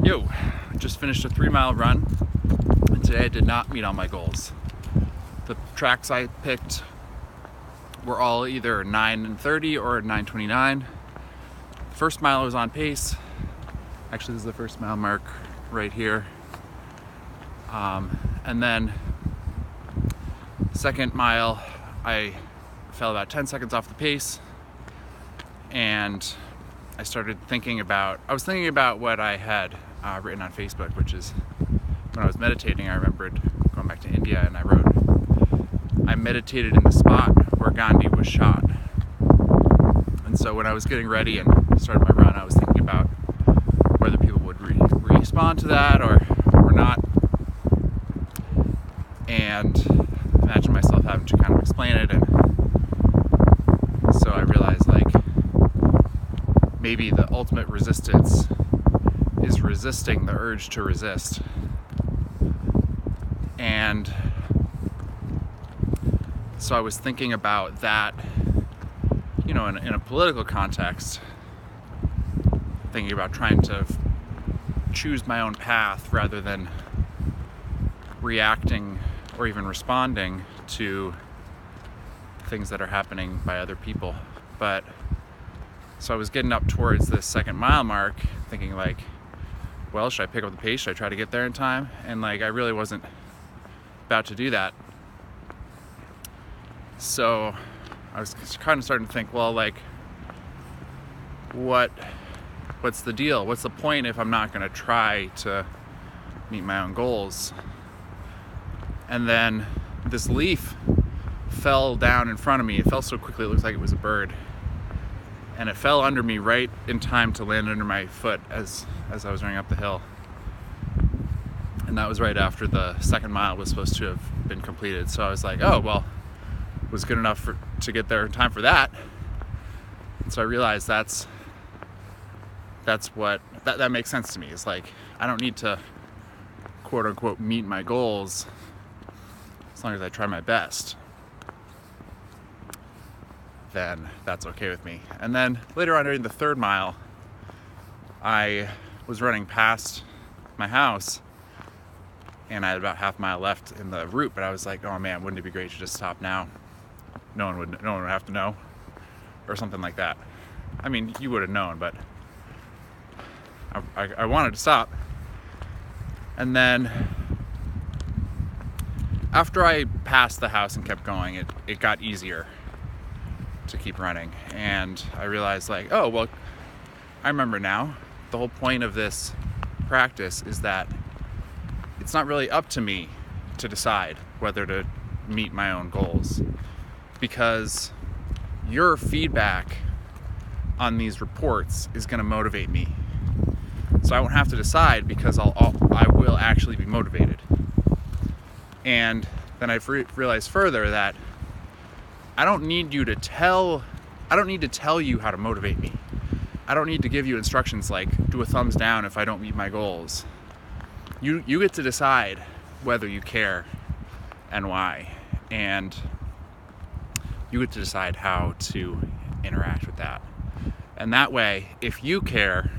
Yo, just finished a 3-mile run, and today I did not meet all my goals. The tracks I picked were all either 9:30 or 9:29. First mile I was on pace. Actually, this is the first mile mark right here. And then second mile, I fell about 10 seconds off the pace, and I was thinking about what I had written on Facebook, which is when I was meditating, I remembered going back to India, and I meditated in the spot where Gandhi was shot. And so when I was getting ready and started my run, I was thinking about whether people would respond to that or not. And imagine myself having to kind of explain it, and so I realized, like, maybe the ultimate resistance is resisting the urge to resist. And so I was thinking about that, in a political context, thinking about trying to choose my own path rather than reacting or even responding to things that are happening by other people. But so I was getting up towards this second mile mark thinking, like, well, should I pick up the pace? Should I try to get there in time? And I really wasn't about to do that. So I was kind of starting to think, well, what's the deal? What's the point if I'm not going to try to meet my own goals? And then this leaf fell down in front of me. It fell so quickly it looked like it was a bird. And it fell under me right in time to land under my foot as I was running up the hill. And that was right after the second mile was supposed to have been completed. So I was like, oh, well, it was good enough to get there in time for that. And so I realized that makes sense to me. It's like, I don't need to, quote unquote, meet my goals as long as I try my best. Then that's okay with me. And then later on during the third mile, I was running past my house, and I had about half a mile left in the route, but I was like, oh man, wouldn't it be great to just stop now? No one would have to know, or something like that. I mean, you would have known, but I wanted to stop. And then after I passed the house and kept going, it got easier to keep running. And I realized, like, oh, well, I remember now, the whole point of this practice is that it's not really up to me to decide whether to meet my own goals, because your feedback on these reports is going to motivate me. So I won't have to decide, because I will actually be motivated. And then I've realized further that I don't need to tell you how to motivate me. I don't need to give you instructions like do a thumbs down if I don't meet my goals. You get to decide whether you care and why, and you get to decide how to interact with that. And that way, if you care,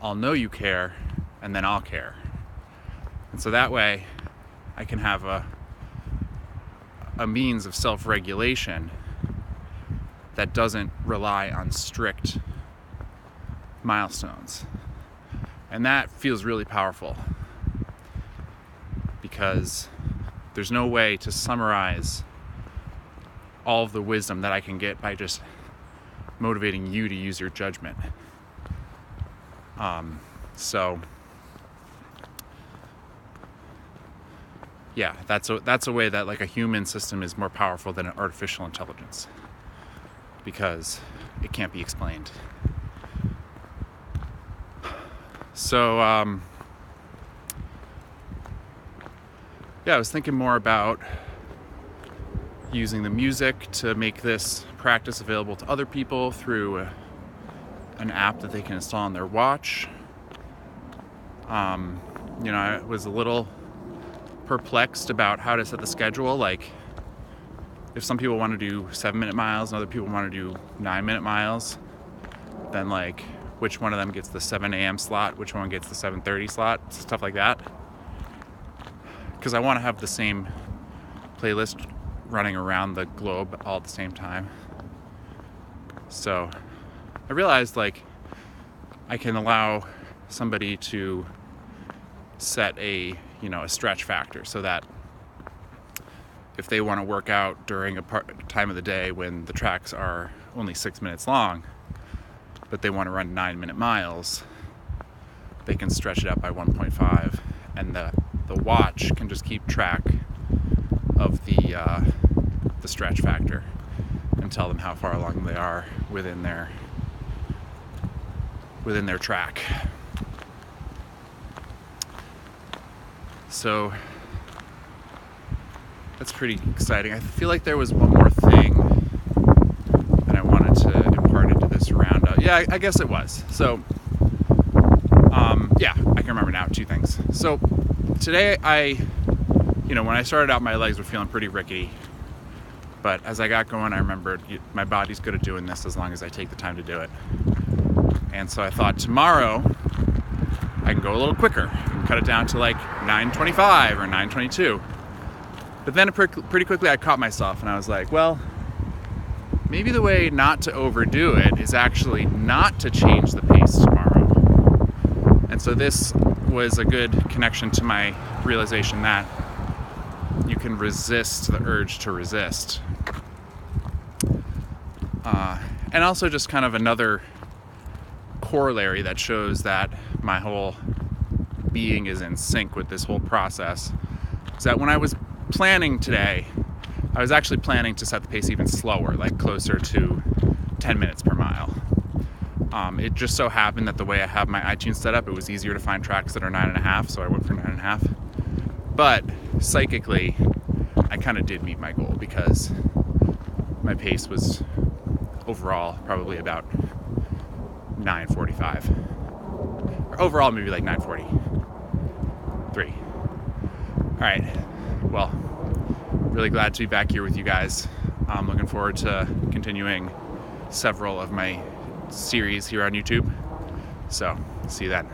I'll know you care, and then I'll care. And so that way I can have a means of self-regulation that doesn't rely on strict milestones. And that feels really powerful, because there's no way to summarize all of the wisdom that I can get by just motivating you to use your judgment. So yeah, that's a way that, like, a human system is more powerful than an artificial intelligence, because it can't be explained. So I was thinking more about using the music to make this practice available to other people through an app that they can install on their watch. I was a little perplexed about how to set the schedule. Like, if some people want to do 7-minute miles and other people want to do 9-minute miles, then, like, which one of them gets the 7 a.m. slot, which one gets the 7:30 slot, stuff like that. Because I want to have the same playlist running around the globe all at the same time. So I realized like I can allow somebody to set a stretch factor so that if they want to work out during a time of the day when the tracks are only 6 minutes long, but they want to run 9-minute miles, they can stretch it out by 1.5, and the watch can just keep track of the stretch factor and tell them how far along they are within their track. So that's pretty exciting. I feel like there was one more thing that I wanted to impart into this roundup. Yeah, I guess it was. So, yeah, I can remember now 2 things. So today when I started out, my legs were feeling pretty rickety. But as I got going, I remembered my body's good at doing this as long as I take the time to do it. And so I thought tomorrow I can go a little quicker and cut it down to like 9:25 or 9:22. But then pretty quickly I caught myself and I was like, well, maybe the way not to overdo it is actually not to change the pace tomorrow. And so this was a good connection to my realization that you can resist the urge to resist. And also just kind of another corollary that shows that my whole being is in sync with this whole process is that when I was planning today, I was actually planning to set the pace even slower, like closer to 10 minutes per mile. It just so happened that the way I have my iTunes set up, it was easier to find tracks that are 9.5, so I went for 9.5. But psychically, I kind of did meet my goal because my pace was overall probably about 9:45. Or overall, maybe like 9:43. All right. Well, really glad to be back here with you guys. I'm looking forward to continuing several of my series here on YouTube. So, see you then.